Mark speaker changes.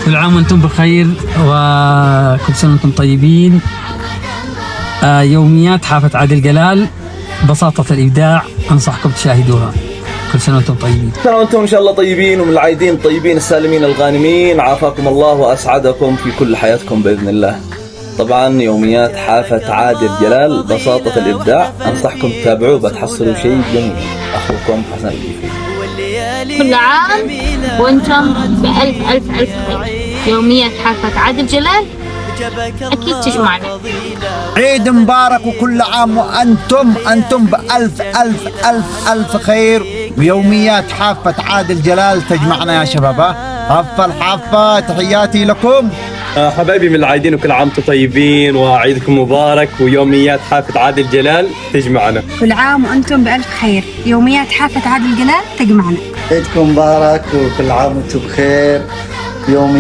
Speaker 1: كل عام وانتم بخير وكل سنة وانتم طيبين. يوميات حافة عادل جلال، بساطة الإبداع، أنصحكم تشاهدوها. كل سنة وانتم طيبين.
Speaker 2: كل سنة وانتم إن شاء الله طيبين ومن العايدين الطيبين السالمين الغانمين، عافاكم الله وأسعدكم في كل حياتكم بإذن الله. طبعا يوميات حافة عادل جلال، بساطة الإبداع، أنصحكم تتابعوه بتحصلوا شيء جميل. أخوكم حسن الديفي.
Speaker 3: كل عام وانتم بألف ألف ألف خير. يوميات حافة عادل جلال أكيد تجمعنا.
Speaker 4: عيد مبارك وكل عام وأنتم بألف ألف ألف ألف خير. ويوميات حافة عادل جلال تجمعنا يا شباب. حافة الحافة، تحياتي لكم
Speaker 5: حبايبي من العايدين، وكل عام وانتم طيبين وعيدكم مبارك. ويوميات حافة عادل جلال تجمعنا.
Speaker 6: كل عام وأنتم بألف خير. يوميات حافة عادل جلال تجمعنا.
Speaker 7: عيدكم مبارك وكل عام وانتم بخير. يوميات